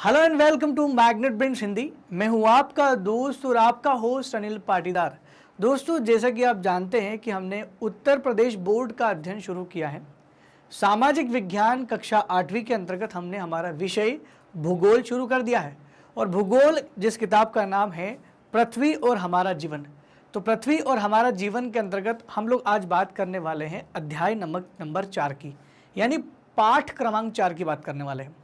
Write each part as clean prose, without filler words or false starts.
Hello and welcome to Magnet Brains Hindi. मैं हूं आपका दोस्त और आपका होस्ट अनिल पाटीदार। दोस्तों, जैसा कि आप जानते हैं कि हमने उत्तर प्रदेश बोर्ड का अध्ययन शुरू किया है। सामाजिक विज्ञान कक्षा 8वीं के अंतर्गत हमने हमारा विषय भूगोल शुरू कर दिया है और भूगोल जिस किताब का नाम है पृथ्वी और हमारा जीवन। तो पृथ्वी और हमारा जीवन के अंतर्गत हम लोग आज बात करने वाले हैं अध्याय नंबर 4 की, यानी पाठ क्रमांक 4 की बात करने वाले हैं।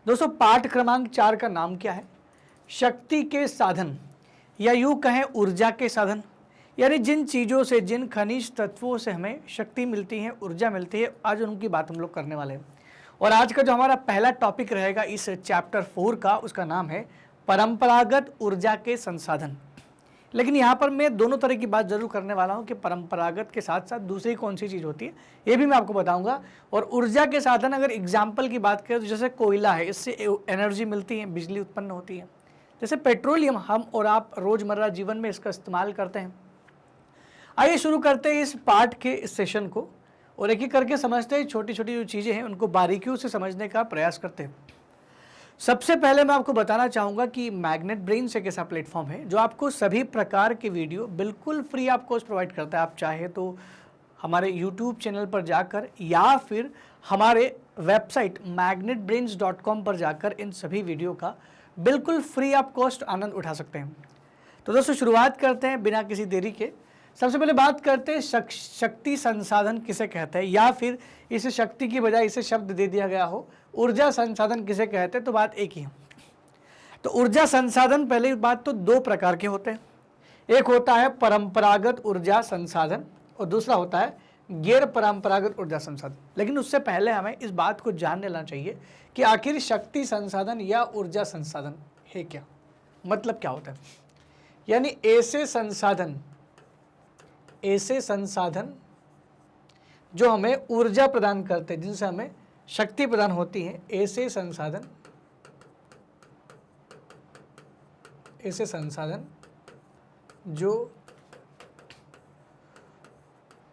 दोस्तों, पाठ क्रमांक 4 का नाम क्या है? शक्ति के साधन, या यूं कहें ऊर्जा के साधन। यानी जिन चीज़ों से, जिन खनिज तत्वों से हमें शक्ति मिलती है, ऊर्जा मिलती है, आज उनकी बात हम लोग करने वाले हैं। और आज का जो हमारा पहला टॉपिक रहेगा इस चैप्टर 4 का, उसका नाम है परंपरागत ऊर्जा के संसाधन। लेकिन यहाँ पर मैं दोनों तरह की बात जरूर करने वाला हूँ कि परंपरागत के साथ साथ दूसरी कौन सी चीज़ होती है ये भी मैं आपको बताऊंगा। और ऊर्जा के साधन अगर एग्जाम्पल की बात करें तो जैसे कोयला है, इससे एनर्जी मिलती है, बिजली उत्पन्न होती है। जैसे पेट्रोलियम हम और आप रोज़मर्रा जीवन में इसका इस्तेमाल करते हैं। आइए शुरू करते हैं इस पाठ के इस सेशन को और एक एक करके समझते हैं। छोटी छोटी जो चीज़ें हैं उनको बारीकियों से समझने का प्रयास करते हैं। सबसे पहले मैं आपको बताना चाहूँगा कि मैग्नेट ब्रेन्स एक ऐसा प्लेटफॉर्म है जो आपको सभी प्रकार के वीडियो बिल्कुल फ्री ऑफ कॉस्ट प्रोवाइड करता है। आप चाहे तो हमारे यूट्यूब चैनल पर जाकर या फिर हमारे वेबसाइट magnetbrains.com पर जाकर इन सभी वीडियो का बिल्कुल फ्री ऑफ कॉस्ट आनंद उठा सकते हैं। तो दोस्तों, शुरुआत करते हैं बिना किसी देरी के। सबसे पहले बात करते हैं शक्ति संसाधन किसे कहते हैं, या फिर इसे शक्ति की बजाय इसे शब्द दे दिया गया हो ऊर्जा संसाधन किसे कहते हैं, तो बात एक ही है। तो ऊर्जा संसाधन, पहले बात तो दो प्रकार के होते हैं। एक होता है परंपरागत ऊर्जा संसाधन और दूसरा होता है गैर परंपरागत ऊर्जा संसाधन। लेकिन उससे पहले हमें इस बात को जान लेना चाहिए कि आखिर शक्ति संसाधन या ऊर्जा संसाधन है क्या, मतलब क्या होता है। यानी ऐसे संसाधन जो हमें ऊर्जा प्रदान करते हैं, जिनसे हमें शक्ति प्रदान होती है, ऐसे संसाधन जो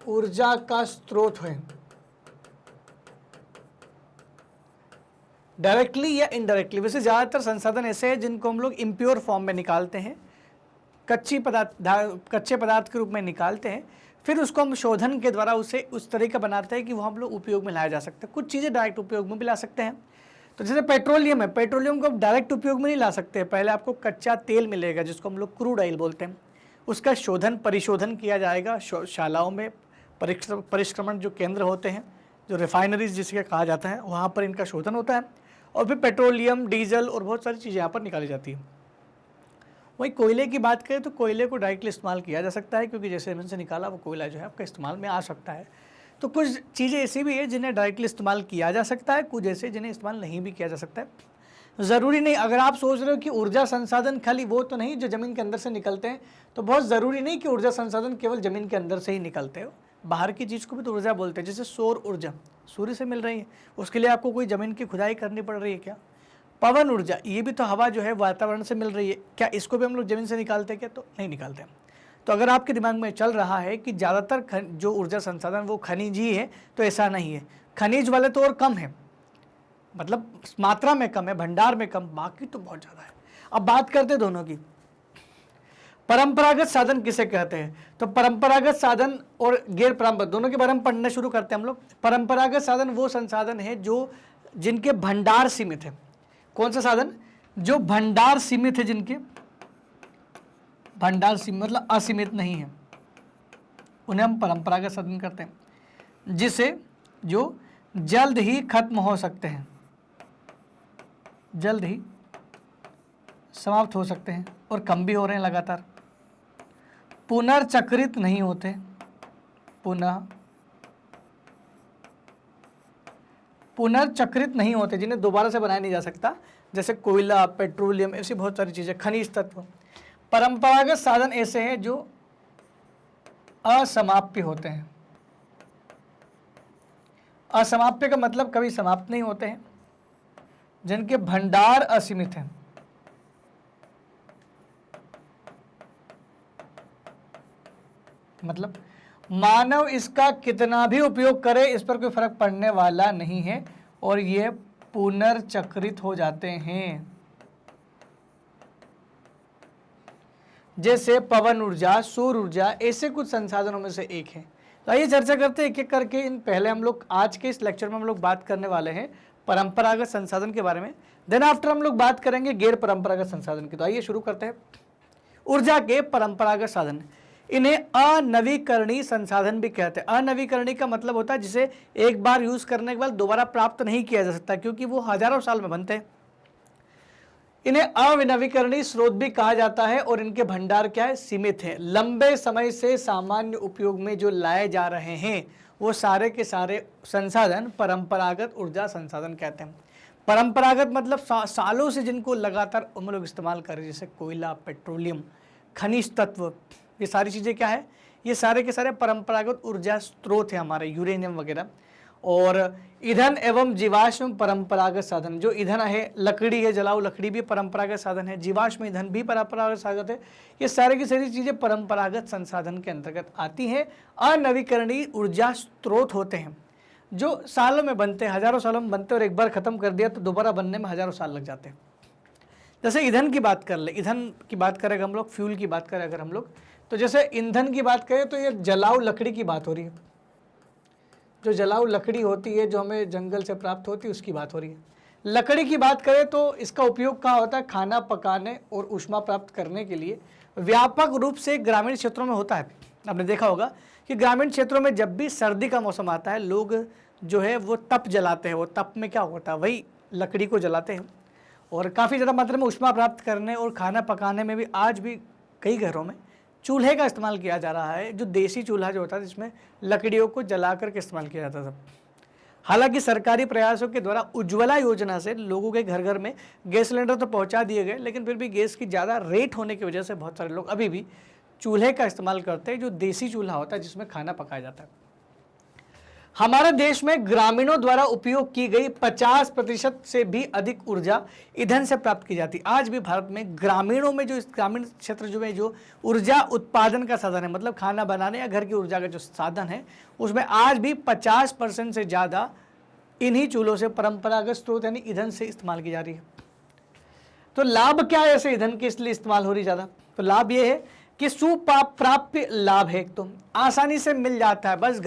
ऊर्जा का स्रोत है, डायरेक्टली या इनडायरेक्टली। वैसे ज़्यादातर संसाधन ऐसे हैं जिनको हम लोग इम्प्योर फॉर्म में निकालते हैं, कच्चे पदार्थ के रूप में निकालते हैं, फिर उसको हम शोधन के द्वारा उसे उस तरह का बनाते हैं कि वो हम लोग उपयोग में लाया जा सकता है। कुछ चीज़ें डायरेक्ट उपयोग में भी ला सकते हैं। तो जैसे पेट्रोलियम है, पेट्रोलियम को आप डायरेक्ट उपयोग में नहीं ला सकते। पहले आपको कच्चा तेल मिलेगा जिसको हम लोग क्रूड ऑयल बोलते हैं, उसका परिशोधन किया जाएगा शालाओं में। परिष्क्रमण जो केंद्र होते हैं, जो रिफाइनरीज जिसके कहा जाता है, वहाँ पर इनका शोधन होता है और फिर पेट्रोलियम, डीजल और बहुत सारी चीज़ें यहाँ पर निकाली जाती हैं। वही कोयले की बात करें तो कोयले को डायरेक्टली इस्तेमाल किया जा सकता है, क्योंकि जैसे इनसे निकाला वो कोयला जो है आपका इस्तेमाल में आ सकता है। तो कुछ चीज़ें ऐसी भी है जिन्हें डायरेक्टली इस्तेमाल किया जा सकता है, कुछ ऐसे जिन्हें इस्तेमाल नहीं भी किया जा सकता है। ज़रूरी नहीं, अगर आप सोच रहे हो कि ऊर्जा संसाधन खाली वो तो नहीं जो ज़मीन के अंदर से निकलते हैं, तो बहुत ज़रूरी नहीं कि ऊर्जा संसाधन केवल ज़मीन के अंदर से ही निकलते हो। बाहर की चीज़ को भी तो ऊर्जा बोलते हैं। जैसे सौर ऊर्जा सूर्य से मिल रही है, उसके लिए आपको कोई ज़मीन की खुदाई करनी पड़ रही है क्या? पवन ऊर्जा, ये भी तो हवा जो है वातावरण से मिल रही है, क्या इसको भी हम लोग ज़मीन से निकालते हैं क्या? तो नहीं निकालते हैं। तो अगर आपके दिमाग में चल रहा है कि ज़्यादातर जो ऊर्जा संसाधन वो खनिज ही है, तो ऐसा नहीं है। खनिज वाले तो और कम है, मतलब मात्रा में कम है, भंडार में कम, बाकी तो बहुत ज़्यादा है। अब बात करते हैं दोनों की। परंपरागत साधन किसे कहते हैं? तो परंपरागत साधन और गैर परंपरागत दोनों के बारे में पढ़ना शुरू करते हैं हम लोग। परंपरागत साधन वो संसाधन है जो जिनके भंडार सीमित है। कौन सा साधन? जो भंडार सीमित है, जिनके भंडार सीमित मतलब असीमित नहीं है, उन्हें हम परंपरागत साधन करते हैं। जिसे जो जल्द ही खत्म हो सकते हैं, जल्द ही समाप्त हो सकते हैं और कम भी हो रहे हैं लगातार। पुनर्चक्रित नहीं होते, पुनर्चक्रित नहीं होते, जिन्हें दोबारा से बनाया नहीं जा सकता, जैसे कोयला, पेट्रोलियम, ऐसी बहुत सारी चीज़ें, खनिज तत्व। परंपरागत साधन ऐसे हैं जो असमाप्य होते हैं। असमाप्य का मतलब कभी समाप्त नहीं होते हैं, जिनके भंडार असीमित हैं। मतलब मानव इसका कितना भी उपयोग करे, इस पर कोई फर्क पड़ने वाला नहीं है और ये पुनर्चक्रित हो जाते हैं। जैसे पवन ऊर्जा, सौर ऊर्जा, ऐसे कुछ संसाधनों में से एक है। तो आइए चर्चा करते हैं एक एक करके। इन पहले हम लोग आज के इस लेक्चर में हम लोग बात करने वाले हैं परंपरागत संसाधन के बारे में। देन आफ्टर हम लोग बात करेंगे गैर परंपरागत संसाधन की। तो आइए शुरू करते हैं। ऊर्जा के परंपरागत साधन, इन्हें अनवीकरणीय संसाधन भी कहते हैं। अनवीकरणीय का मतलब होता है जिसे एक बार यूज करने के बाद दोबारा प्राप्त नहीं किया जा सकता, क्योंकि वो हजारों साल में बनते हैं। इन्हें अनवीकरणीय स्रोत भी कहा जाता है और इनके भंडार क्या है, सीमित है। लंबे समय से सामान्य उपयोग में जो लाए जा रहे हैं वो सारे के सारे संसाधन परंपरागत ऊर्जा संसाधन कहते हैं। परंपरागत मतलब सालों से जिनको लगातार हम लोग इस्तेमाल कर रहे हैं, जैसे कोयला, पेट्रोलियम, खनिज तत्व, ये सारी चीज़ें क्या है, ये सारे के सारे परंपरागत ऊर्जा स्रोत है हमारे, यूरेनियम वगैरह। और ईंधन एवं जीवाश्म परंपरागत साधन, जो ईंधन है, लकड़ी है, जलाऊ लकड़ी भी परंपरागत साधन है, जीवाश्म ईंधन भी परंपरागत साधन है। ये सारे की सारी चीज़ें परंपरागत संसाधन के अंतर्गत आती हैं। अनवीकरणीय ऊर्जा स्रोत होते हैं जो सालों में बनते हैं, हजारों सालों में बनते हैं, और एक बार खत्म कर दिया तो दोबारा बनने में हजारों साल लग जाते हैं। जैसे ईंधन की बात कर ले, ईंधन की बात करें हम लोग, फ्यूल की बात करें अगर हम लोग, तो जैसे ईंधन की बात करें तो ये जलाऊ लकड़ी की बात हो रही है। जो जलाऊ लकड़ी होती है, जो हमें जंगल से प्राप्त होती है, उसकी बात हो रही है। लकड़ी की बात करें तो इसका उपयोग कहाँ होता है, खाना पकाने और ऊष्मा प्राप्त करने के लिए व्यापक रूप से ग्रामीण क्षेत्रों में होता है। आपने देखा होगा कि ग्रामीण क्षेत्रों में जब भी सर्दी का मौसम आता है, लोग जो है वो तप जलाते हैं। वो तप में क्या होता है, वही लकड़ी को जलाते हैं, और काफ़ी ज़्यादा मात्रा में ऊष्मा प्राप्त करने और खाना पकाने में भी आज भी कई घरों में चूल्हे का इस्तेमाल किया जा रहा है, जो देसी चूल्हा जो होता है जिसमें लकड़ियों को जला करके इस्तेमाल किया जाता था। हालांकि सरकारी प्रयासों के द्वारा उज्ज्वला योजना से लोगों के घर घर में गैस सिलेंडर तो पहुंचा दिए गए, लेकिन फिर भी गैस की ज़्यादा रेट होने की वजह से बहुत सारे लोग अभी भी चूल्हे का इस्तेमाल करते हैं, जो देसी चूल्हा होता है जिसमें खाना पकाया जाता है। हमारे देश में ग्रामीणों द्वारा उपयोग की गई 50% से भी अधिक ऊर्जा ईंधन से प्राप्त की जाती है। आज भी भारत में ग्रामीणों में, जो इस ग्रामीण क्षेत्र जो है, जो ऊर्जा उत्पादन का साधन है, मतलब खाना बनाने या घर की ऊर्जा का जो साधन है, उसमें आज भी 50% से ज़्यादा इन्हीं चूल्हों से, परंपरागत स्रोत यानी ईंधन से इस्तेमाल की जा रही है। तो लाभ क्या है ऐसे ईंधन के इसलिए इस्तेमाल हो रही ज़्यादा? तो लाभ ये है कि सुप्राप्य लाभ है। एक तो आसानी से मिल जाता है, बस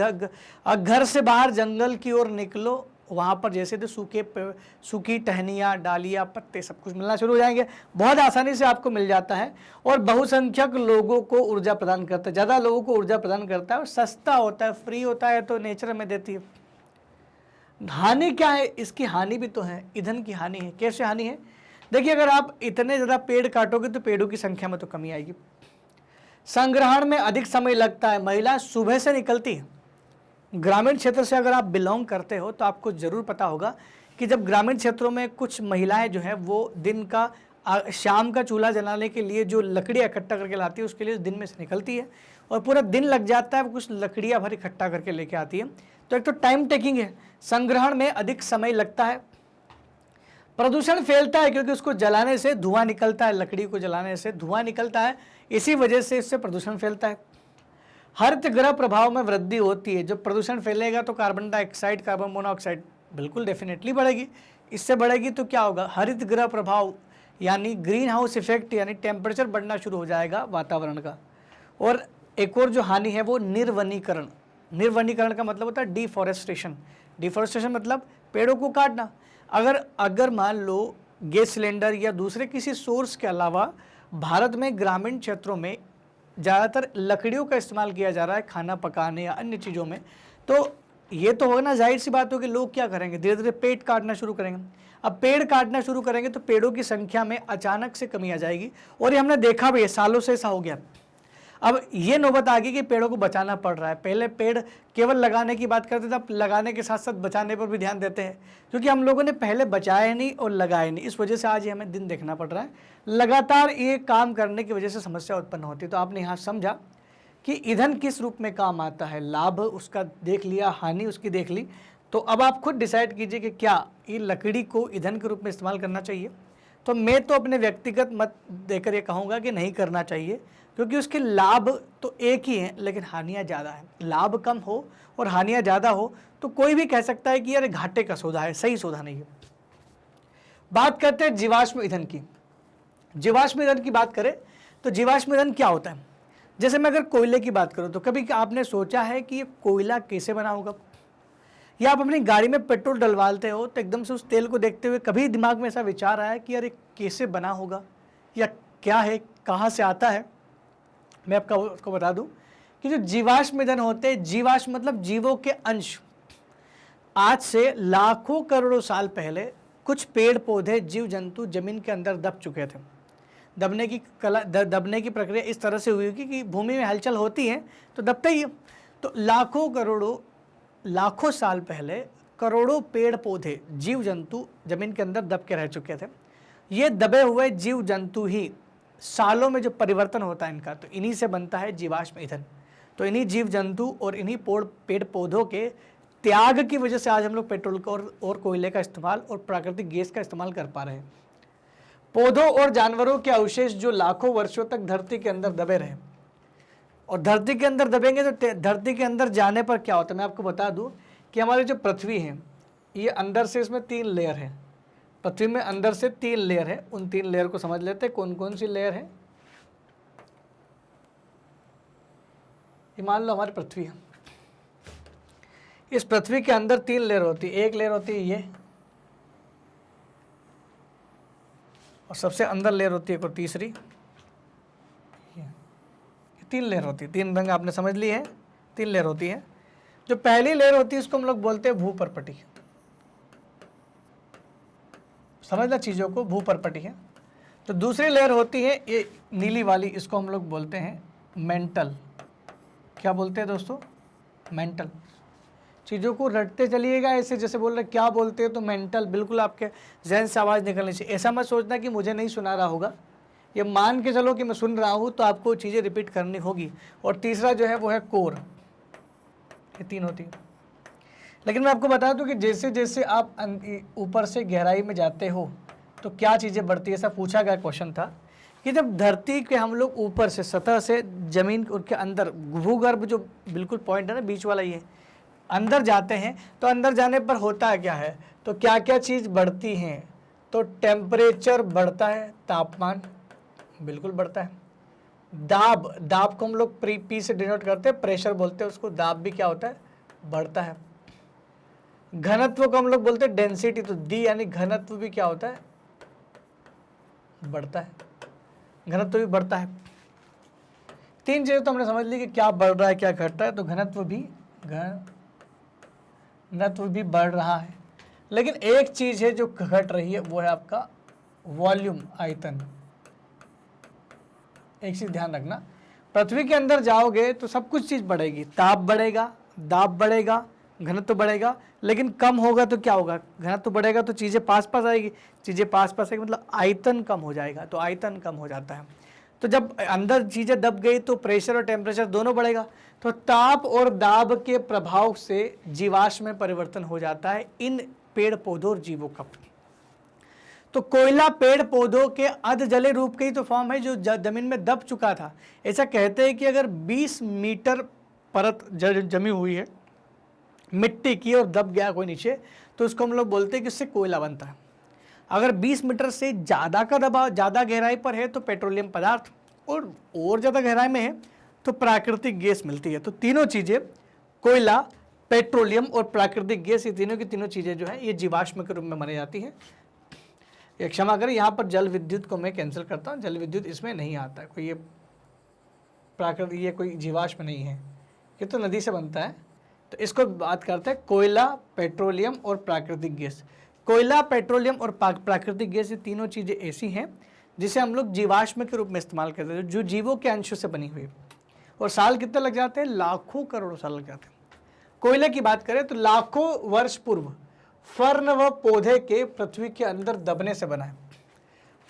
घर से बाहर जंगल की ओर निकलो, वहाँ पर जैसे तो सूखी टहनियाँ, डालियाँ, पत्ते सब कुछ मिलना शुरू हो जाएंगे, बहुत आसानी से आपको मिल जाता है। और बहुसंख्यक लोगों को ऊर्जा प्रदान करता है, ज़्यादा लोगों को ऊर्जा प्रदान करता है, और सस्ता होता है, फ्री होता है, तो नेचर में देती है। हानि क्या है? इसकी हानि भी तो है, ईंधन की हानि है। कैसे हानि है? देखिए, अगर आप इतने ज़्यादा पेड़ काटोगे तो पेड़ों की संख्या में तो कमी आएगी। संग्रहण में अधिक समय लगता है, महिला सुबह से निकलती है। ग्रामीण क्षेत्र से अगर आप बिलोंग करते हो तो आपको ज़रूर पता होगा कि जब ग्रामीण क्षेत्रों में कुछ महिलाएं जो है वो दिन का शाम का चूल्हा जलाने के लिए जो लकड़ियाँ इकट्ठा करके लाती है, उसके लिए दिन में से निकलती है और पूरा दिन लग जाता है, कुछ लकड़ियाँ भर इकट्ठा करके लेके आती है। तो एक तो टाइम टेकिंग है, संग्रहण में अधिक समय लगता है, प्रदूषण फैलता है क्योंकि उसको जलाने से धुआं निकलता है, लकड़ी को जलाने से धुआं निकलता है, इसी वजह से इससे प्रदूषण फैलता है। हरित गृह प्रभाव में वृद्धि होती है। जब प्रदूषण फैलेगा तो कार्बन डाइऑक्साइड, कार्बन मोनोऑक्साइड बिल्कुल डेफिनेटली बढ़ेगी। इससे बढ़ेगी तो क्या होगा, हरित गृह प्रभाव यानी ग्रीन हाउस इफेक्ट, यानी टेम्परेचर बढ़ना शुरू हो जाएगा वातावरण का। और एक और जो हानि है वो निर्वनीकरण। निर्वनीकरण का मतलब होता है डिफॉरेस्टेशन। डिफॉरेस्टेशन मतलब पेड़ों को काटना। अगर मान लो गैस सिलेंडर या दूसरे किसी सोर्स के अलावा भारत में ग्रामीण क्षेत्रों में ज़्यादातर लकड़ियों का इस्तेमाल किया जा रहा है खाना पकाने या अन्य चीज़ों में, तो ये तो होगा ना, जाहिर सी बात होगी, लोग क्या करेंगे, धीरे धीरे पेड़ काटना शुरू करेंगे। अब पेड़ काटना शुरू करेंगे तो पेड़ों की संख्या में अचानक से कमी आ जाएगी, और ये हमने देखा भी है, सालों से ऐसा हो गया। अब ये नौबत आ गई कि पेड़ों को बचाना पड़ रहा है। पहले पेड़ केवल लगाने की बात करते थे, अब लगाने के साथ साथ बचाने पर भी ध्यान देते हैं, क्योंकि हम लोगों ने पहले बचाए नहीं और लगाए नहीं। इस वजह से आज ये हमें दिन देखना पड़ रहा है। लगातार ये काम करने की वजह से समस्या उत्पन्न होती है। तो आपने यहाँ समझा कि ईंधन किस रूप में काम आता है, लाभ उसका देख लिया, हानि उसकी देख ली। तो अब आप खुद डिसाइड कीजिए कि क्या ये लकड़ी को ईंधन के रूप में इस्तेमाल करना चाहिए। तो मैं तो अपने व्यक्तिगत मत देकर ये कहूँगा कि नहीं करना चाहिए, क्योंकि उसके लाभ तो एक ही हैं लेकिन हानियाँ ज़्यादा हैं। लाभ कम हो और हानियाँ ज़्यादा हो तो कोई भी कह सकता है कि यार घाटे का सौदा है, सही सौदा नहीं है। बात करते हैं जीवाश्म ईंधन की। जीवाश्म ईंधन की बात करें तो जीवाश्म ईंधन क्या होता है? जैसे मैं अगर कोयले की बात करूं तो कभी आपने सोचा है कि ये कोयला कैसे बना होगा? या आप अपनी गाड़ी में पेट्रोल डलवाते हो तो एकदम से उस तेल को देखते हुए कभी दिमाग में ऐसा विचार आया कि यार ये कैसे बना होगा या क्या है, कहाँ से आता है? मैं आपको बता दूं कि जो जीवाश्म ईंधन होते हैं, जीवाश्म मतलब जीवों के अंश, आज से लाखों करोड़ों साल पहले कुछ पेड़ पौधे जीव जंतु जमीन के अंदर दब चुके थे। दबने की प्रक्रिया इस तरह से हुई कि भूमि में हलचल होती है तो दबते ही है। तो लाखों साल पहले करोड़ों पेड़ पौधे जीव जंतु जमीन के अंदर दब के रह चुके थे। ये दबे हुए जीव जंतु ही सालों में जो परिवर्तन होता है इनका, तो इन्हीं से बनता है जीवाश्म ईंधन। तो इन्हीं जीव जंतु और इन्हीं पेड़ पौधों के त्याग की वजह से आज हम लोग पेट्रोल का और कोयले का इस्तेमाल और प्राकृतिक गैस का इस्तेमाल कर पा रहे हैं। पौधों और जानवरों के अवशेष जो लाखों वर्षों तक धरती के अंदर दबे रहे, और धरती के अंदर दबेंगे तो धरती के अंदर जाने पर क्या होता है मैं आपको बता दूं कि हमारी जो पृथ्वी है ये अंदर से इसमें 3 लेयर है। पृथ्वी में अंदर से 3 लेयर है। उन 3 लेयर को समझ लेते हैं कौन कौन सी लेयर है। ये मान लो हमारी पृथ्वी है। इस पृथ्वी के अंदर 3 लेयर होती है। एक लेयर होती है ये, और सबसे अंदर लेयर होती है और तीसरी, ये 3 लेयर होती है। 3 रंग आपने समझ लिए हैं, 3 लेयर होती है। जो पहली लेयर होती है इसको हम लोग बोलते हैं भूपर्पटी। समझना चीज़ों को, भूपर्पटी है। तो दूसरी लेयर होती है ये नीली वाली, इसको हम लोग बोलते हैं मेंटल। क्या बोलते हैं दोस्तों? मेंटल। चीज़ों को रटते चलिएगा ऐसे, जैसे बोल रहे क्या बोलते हैं तो मेंटल, बिल्कुल आपके जहन से आवाज़ निकलनी चाहिए। ऐसा मत सोचना कि मुझे नहीं सुना रहा होगा, ये मान के चलो कि मैं सुन रहा हूँ तो आपको चीज़ें रिपीट करनी होगी। और तीसरा जो है वो है कोर। ये 3 होती है। लेकिन मैं आपको बता दूं कि जैसे जैसे आप ऊपर से गहराई में जाते हो तो क्या चीज़ें बढ़ती है, ऐसा पूछा गया क्वेश्चन था कि जब धरती के हम लोग ऊपर से सतह से जमीन के अंदर भूगर्भ जो बिल्कुल पॉइंट है ना बीच वाला, ये अंदर जाते हैं तो अंदर जाने पर होता क्या है, तो क्या क्या चीज़ बढ़ती हैं? तो टेम्परेचर बढ़ता है, तापमान बिल्कुल बढ़ता है, दाब को हम लोग पी से डिनोट करते हैं, प्रेशर बोलते हैं उसको, दाब भी क्या होता है? बढ़ता है। घनत्व को हम लोग बोलते हैं डेंसिटी, तो डी यानी घनत्व भी क्या होता है? बढ़ता है। घनत्व भी बढ़ता है। 3 चीजें तो हमने समझ ली कि क्या बढ़ रहा है क्या घट रहा है। तो घनत्व भी बढ़ रहा है। लेकिन एक चीज है जो घट रही है, वो है आपका वॉल्यूम, आयतन। एक चीज ध्यान रखना, पृथ्वी के अंदर जाओगे तो सब कुछ चीज बढ़ेगी, ताप बढ़ेगा, दाब बढ़ेगा, घनत्व बढ़ेगा। लेकिन कम होगा तो क्या होगा? घनत्व बढ़ेगा तो चीज़ें पास पास आएगी, चीज़ें पास पास आएगी मतलब आयतन कम हो जाएगा, तो आयतन कम हो जाता है। तो जब अंदर चीज़ें दब गई तो प्रेशर और टेम्परेचर दोनों बढ़ेगा। तो ताप और दाब के प्रभाव से जीवाश्म में परिवर्तन हो जाता है इन पेड़ पौधों और जीवों का। तो कोयला पेड़ पौधों के अधजले रूप के ही तो फॉर्म है जो जमीन में दब चुका था। ऐसा कहते हैं कि अगर 20 मीटर परत जमी हुई है मिट्टी की और दब गया कोई नीचे, तो उसको हम लोग बोलते हैं कि उससे कोयला बनता है। अगर 20 मीटर से ज़्यादा का दबाव, ज़्यादा गहराई पर है तो पेट्रोलियम पदार्थ, और ज़्यादा गहराई में है तो प्राकृतिक गैस मिलती है। तो तीनों चीज़ें, कोयला, पेट्रोलियम और प्राकृतिक गैस, ये तीनों की तीनों चीज़ें जो है ये जीवाश्म के रूप में मानी जाती है। क्षमा करें, यहाँ पर जल विद्युत को मैं कैंसिल करता हूँ, जल विद्युत इसमें नहीं आता है। कोई ये प्राकृतिक, ये कोई जीवाश्म नहीं है, ये तो नदी से बनता है। तो इसको बात करते हैं कोयला, पेट्रोलियम और प्राकृतिक गैस। कोयला, पेट्रोलियम और प्राकृतिक गैस, ये तीनों चीज़ें ऐसी हैं जिसे हम लोग जीवाश्म के रूप में इस्तेमाल करते हैं, जो जीवों के अंशों से बनी हुई। और साल कितने लग जाते हैं? लाखों करोड़ों साल लग जाते हैं। कोयले की बात करें तो लाखों वर्ष पूर्व फर्न व पौधे के पृथ्वी के अंदर दबने से बना है।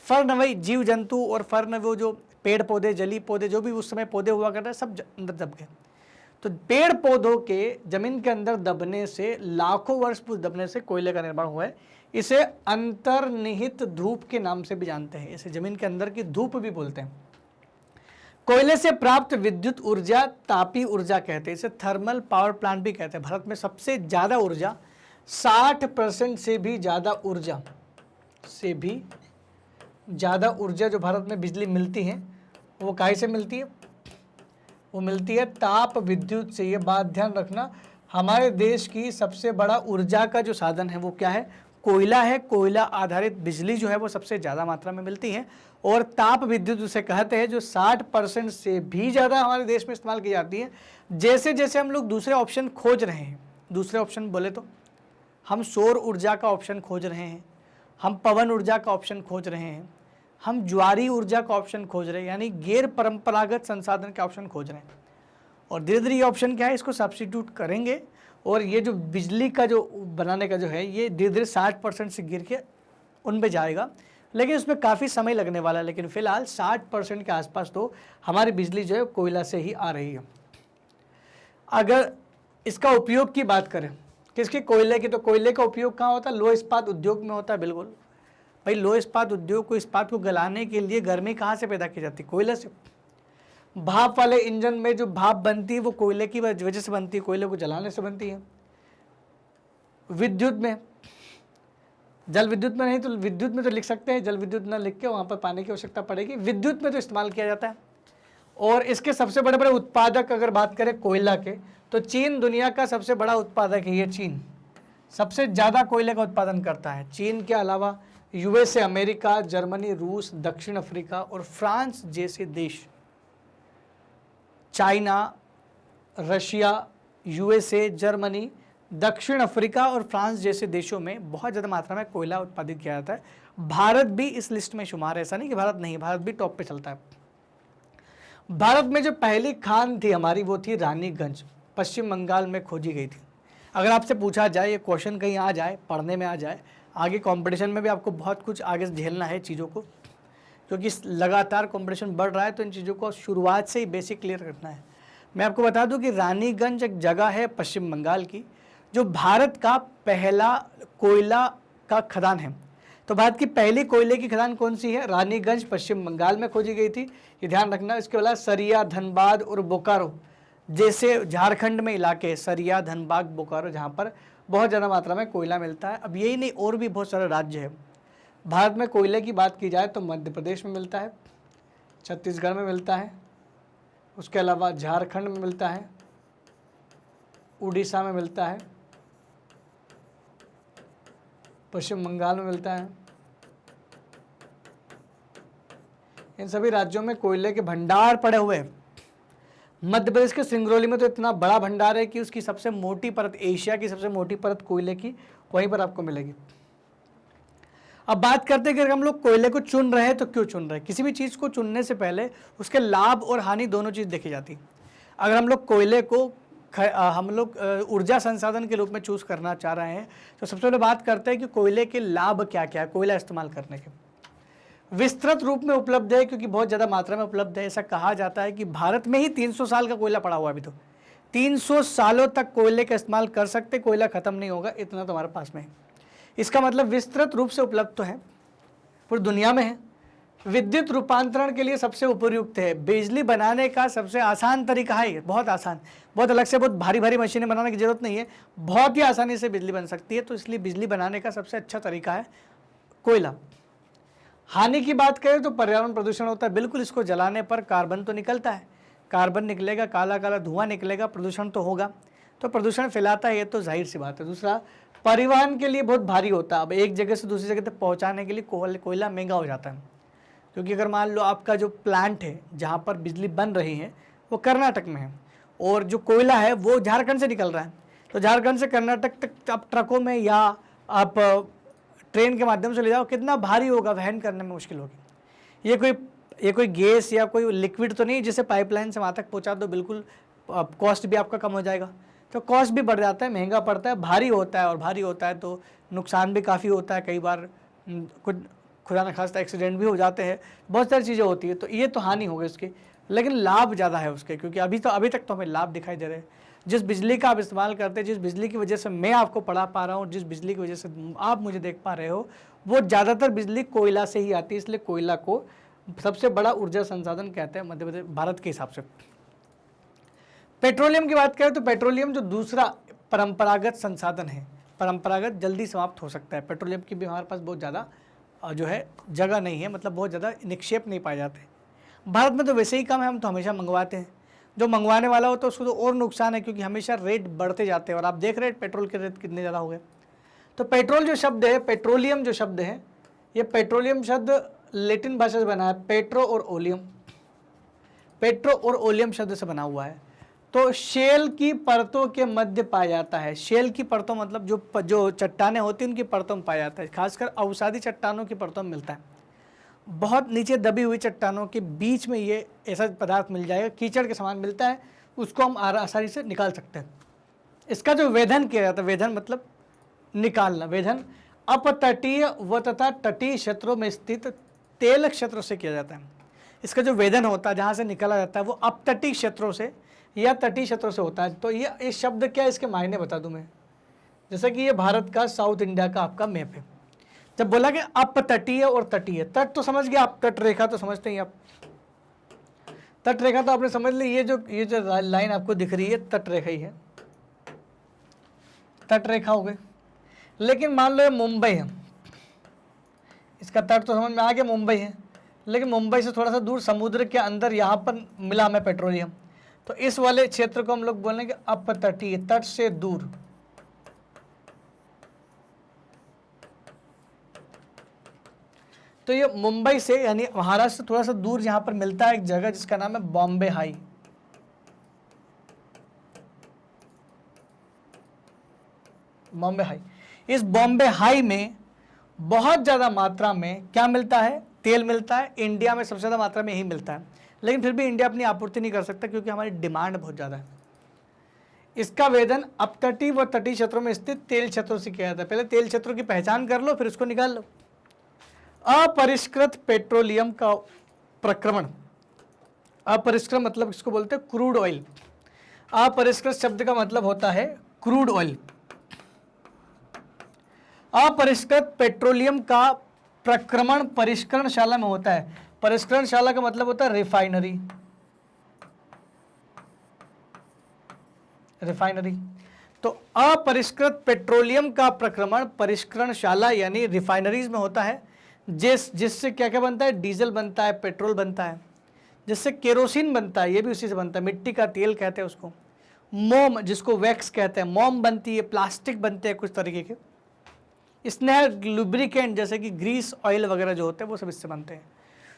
फर्न वही जीव जंतु, और फर्न वो जो पेड़ पौधे, जली पौधे, जो भी उस समय पौधे हुआ करते हैं, सब अंदर दब गए। तो पेड़ पौधों के जमीन के अंदर दबने से, लाखों वर्ष पूर्व दबने से कोयले का निर्माण हुआ है। इसे अंतर्निहित धूप के नाम से भी जानते हैं, इसे जमीन के अंदर की धूप भी बोलते हैं। कोयले से प्राप्त विद्युत ऊर्जा तापी ऊर्जा कहते हैं, इसे थर्मल पावर प्लांट भी कहते हैं। भारत में सबसे ज़्यादा ऊर्जा, 60% से भी ज़्यादा ऊर्जा जो भारत में बिजली मिलती है वो काहे से मिलती है? वो मिलती है ताप विद्युत से। ये बात ध्यान रखना, हमारे देश की सबसे बड़ा ऊर्जा का जो साधन है वो क्या है? कोयला है। कोयला आधारित बिजली जो है वो सबसे ज़्यादा मात्रा में मिलती है। और ताप विद्युत उसे कहते हैं जो 60% से भी ज़्यादा हमारे देश में इस्तेमाल की जाती है। जैसे जैसे हम लोग दूसरे ऑप्शन खोज रहे हैं, दूसरे ऑप्शन बोले तो हम सौर ऊर्जा का ऑप्शन खोज रहे हैं, हम पवन ऊर्जा का ऑप्शन खोज रहे हैं, हम ज्वारी ऊर्जा का ऑप्शन खोज रहे हैं, यानी गैर परंपरागत संसाधन का ऑप्शन खोज रहे हैं। और धीरे धीरे ये ऑप्शन क्या है, इसको सब्स्टिट्यूट करेंगे और ये जो बिजली का जो बनाने का जो है ये धीरे धीरे 60% से गिर के उन पे जाएगा, लेकिन उसमें काफ़ी समय लगने वाला है। लेकिन फिलहाल 60% के आसपास तो हमारी बिजली जो है कोयला से ही आ रही है। अगर इसका उपयोग की बात करें, किसके? कोयले की। तो कोयले का उपयोग कहाँ होता है? लोह इस्पात उद्योग में होता है। बिल्कुल भाई, लोह इस्पात उद्योग को, इस्पात को गलाने के लिए गर्मी कहाँ से पैदा की जाती है? कोयले से। भाप वाले इंजन में जो भाप बनती है वो कोयले की वजह से बनती है, कोयले को जलाने से बनती है। विद्युत में, जल विद्युत में नहीं तो विद्युत में तो लिख सकते हैं, जल विद्युत ना लिख के वहाँ पर पानी की आवश्यकता पड़ेगी। विद्युत में तो इस्तेमाल किया जाता है। और इसके सबसे बड़े बड़े उत्पादक अगर बात करें कोयला के, तो चीन दुनिया का सबसे बड़ा उत्पादक है। ये चीन सबसे ज़्यादा कोयले का उत्पादन करता है। चीन के अलावा यूएसए, अमेरिका, जर्मनी, रूस, दक्षिण अफ्रीका और फ्रांस जैसे देश, चाइना, रशिया, यूएसए, जर्मनी, दक्षिण अफ्रीका और फ्रांस जैसे देशों में बहुत ज़्यादा मात्रा में कोयला उत्पादित किया जाता है। भारत भी इस लिस्ट में शुमार है, ऐसा नहीं कि भारत नहीं, भारत भी टॉप पे चलता है। भारत में जो पहली खान थी हमारी वो थी रानीगंज, पश्चिम बंगाल में खोजी गई थी। अगर आपसे पूछा जाए, ये क्वेश्चन कहीं आ जाए, पढ़ने में आ जाए, आगे कंपटीशन में भी आपको बहुत कुछ आगे झेलना है चीज़ों को, क्योंकि लगातार कंपटीशन बढ़ रहा है, तो इन चीज़ों को शुरुआत से ही बेसिक क्लियर करना है। मैं आपको बता दूं कि रानीगंज एक जगह है पश्चिम बंगाल की, जो भारत का पहला कोयला का खदान है। तो भारत की पहली कोयले की खदान कौन सी है? रानीगंज, पश्चिम बंगाल में खोजी गई थी, ये ध्यान रखना। इसके अलावा सरिया, धनबाद और बोकारो जैसे झारखंड में इलाके, सरिया, धनबाद, बोकारो, जहाँ पर बहुत ज़्यादा मात्रा में कोयला मिलता है। अब यही नहीं, और भी बहुत सारे राज्य है भारत में। कोयले की बात की जाए तो मध्य प्रदेश में मिलता है, छत्तीसगढ़ में मिलता है, उसके अलावा झारखंड में मिलता है, उड़ीसा में मिलता है, पश्चिम बंगाल में मिलता है। इन सभी राज्यों में कोयले के भंडार पड़े हुए हैं। मध्य प्रदेश के सिंगरौली में तो इतना बड़ा भंडार है कि उसकी सबसे मोटी परत, एशिया की सबसे मोटी परत कोयले की वहीं पर आपको मिलेगी। अब बात करते हैं कि अगर हम लोग कोयले को चुन रहे हैं तो क्यों चुन रहे हैं? किसी भी चीज़ को चुनने से पहले उसके लाभ और हानि दोनों चीज़ देखी जाती है। अगर हम लोग कोयले को हम लोग ऊर्जा संसाधन के रूप में चूज़ करना चाह रहे हैं तो सबसे पहले बात करते हैं कि कोयले के लाभ क्या क्या है कोयला इस्तेमाल करने के। विस्तृत रूप में उपलब्ध है, क्योंकि बहुत ज़्यादा मात्रा में उपलब्ध है। ऐसा कहा जाता है कि भारत में ही 300 साल का कोयला पड़ा हुआ है। अभी तो 300 सालों तक कोयले का इस्तेमाल कर सकते, कोयला ख़त्म नहीं होगा, इतना तो हमारे पास में है। इसका मतलब विस्तृत रूप से उपलब्ध तो है, पूरी दुनिया में है। विद्युत रूपांतरण के लिए सबसे उपयुक्त है। बिजली बनाने का सबसे आसान तरीका है, बहुत आसान, बहुत अलग से बहुत भारी भारी मशीनें बनाने की जरूरत नहीं है, बहुत ही आसानी से बिजली बन सकती है। तो इसलिए बिजली बनाने का सबसे अच्छा तरीका है कोयला। हानि की बात करें तो पर्यावरण प्रदूषण होता है। बिल्कुल, इसको जलाने पर कार्बन तो निकलता है, कार्बन निकलेगा, काला काला धुआं निकलेगा, प्रदूषण तो होगा, तो प्रदूषण फैलाता है, ये तो जाहिर सी बात है। दूसरा, परिवहन के लिए बहुत भारी होता है। अब एक जगह से दूसरी जगह तक पहुंचाने के लिए कोयला महंगा हो जाता है, क्योंकि अगर मान लो आपका जो प्लांट है जहाँ पर बिजली बन रही है वो कर्नाटक में है और जो कोयला है वो झारखंड से निकल रहा है, तो झारखंड से कर्नाटक तक आप ट्रकों में या आप ट्रेन के माध्यम से ले जाओ, कितना भारी होगा, वहन करने में मुश्किल होगी। ये कोई गैस या कोई लिक्विड तो नहीं जिसे पाइपलाइन से वहाँ तक पहुँचा दो, बिल्कुल कॉस्ट भी आपका कम हो जाएगा। तो कॉस्ट भी बढ़ जाता है, महंगा पड़ता है, भारी होता है, और भारी होता है तो नुकसान भी काफ़ी होता है। कई बार कुछ खुदा न खास्ता एक्सीडेंट भी हो जाते हैं, बहुत सारी चीज़ें होती है। तो ये तो हानि हो गई उसकी, लेकिन लाभ ज़्यादा है उसके, क्योंकि अभी तक तो हमें लाभ दिखाई दे रहे हैं। जिस बिजली का आप इस्तेमाल करते हैं, जिस बिजली की वजह से मैं आपको पढ़ा पा रहा हूँ, जिस बिजली की वजह से आप मुझे देख पा रहे हो, वो ज़्यादातर बिजली कोयला से ही आती है। इसलिए कोयला को सबसे बड़ा ऊर्जा संसाधन कहते हैं मध्य प्रदेश, भारत के हिसाब से। पेट्रोलियम की बात करें तो पेट्रोलियम जो दूसरा परंपरागत संसाधन है, परंपरागत जल्दी समाप्त हो सकता है। पेट्रोलियम की भी हमारे पास बहुत ज़्यादा जो है जगह नहीं है, मतलब बहुत ज़्यादा निक्षेप नहीं पाए जाते। भारत में तो वैसे ही कम है, हम तो हमेशा मंगवाते हैं। जो मंगवाने वाला हो तो उसको तो और नुकसान है, क्योंकि हमेशा रेट बढ़ते जाते हैं। और आप देख रहे हैं पेट्रोल के रेट कितने ज़्यादा हो गए। तो पेट्रोल जो शब्द है, पेट्रोलियम जो शब्द है, ये पेट्रोलियम शब्द लैटिन भाषा से बना है, पेट्रो और ओलियम, पेट्रो और ओलियम शब्द से बना हुआ है। तो शेल की परतों के मध्य पाया जाता है। शेल की परतों मतलब जो चट्टानें होती हैं उनकी परतों में पाया जाता है, खासकर अवसादी चट्टानों की परतों में मिलता है। बहुत नीचे दबी हुई चट्टानों के बीच में ये ऐसा पदार्थ मिल जाएगा, कीचड़ के समान मिलता है, उसको हम आसानी से निकाल सकते हैं। इसका जो वेधन किया जाता है, वेधन मतलब निकालना, वेधन अपतटीय व तथा तटीय क्षेत्रों में स्थित तेल क्षेत्रों से किया जाता है। इसका जो वेधन होता है, जहाँ से निकाला जाता है, वो अपतटीय क्षेत्रों से या तटीय क्षेत्रों से होता है। तो ये शब्द क्या है, इसके मायने बता दूं मैं। जैसे कि ये भारत का साउथ इंडिया का आपका मैप है। जब बोला कि अपतटीय और तटीय, तट तो समझ गया आप, तट रेखा तो समझते ही आप, तट रेखा तो आपने समझ ली। ये जो लाइन आपको दिख रही है तट रेखा ही है, तट रेखा हो गई। लेकिन मान लो ये मुंबई है, इसका तट तो समझ में आ गया, मुंबई है। लेकिन मुंबई से थोड़ा सा दूर समुद्र के अंदर यहाँ पर मिला हमें पेट्रोलियम, तो इस वाले क्षेत्र को हम लोग बोलेंगे अपतटीय, तट से दूर। तो ये मुंबई से यानी महाराष्ट्र से थोड़ा सा दूर यहाँ पर मिलता है एक जगह जिसका नाम है बॉम्बे हाई। बॉम्बे हाई, इस बॉम्बे हाई में बहुत ज़्यादा मात्रा में क्या मिलता है, तेल मिलता है। इंडिया में सबसे ज़्यादा मात्रा में यही मिलता है, लेकिन फिर भी इंडिया अपनी आपूर्ति नहीं कर सकता क्योंकि हमारी डिमांड बहुत ज़्यादा है। इसका वेधन अपतटीय व तटीय क्षेत्रों में स्थित तेल क्षेत्रों से किया जाता है। पहले तेल क्षेत्रों की पहचान कर लो, फिर उसको निकाल लो। अपरिष्कृत पेट्रोलियम का प्रक्रमण, अपरिष्कृत मतलब इसको बोलते हैं क्रूड ऑयल। अपरिष्कृत शब्द का मतलब होता है क्रूड ऑयल। अपरिष्कृत पेट्रोलियम का प्रक्रमण परिष्करणशाला में होता है। परिष्करणशाला का मतलब होता है रिफाइनरी, रिफाइनरी। तो अपरिष्कृत पेट्रोलियम का प्रक्रमण परिष्करणशाला यानी रिफाइनरीज में होता है, जिससे क्या क्या बनता है, डीजल बनता है, पेट्रोल बनता है, जिससे केरोसिन बनता है, ये भी उसी से बनता है, मिट्टी का तेल कहते हैं उसको। मोम, जिसको वैक्स कहते हैं, मोम बनती है, प्लास्टिक बनते हैं कुछ तरीके के, स्नेह लुब्रिकेंट जैसे कि ग्रीस ऑयल वगैरह जो होते हैं वो सब इससे बनते हैं।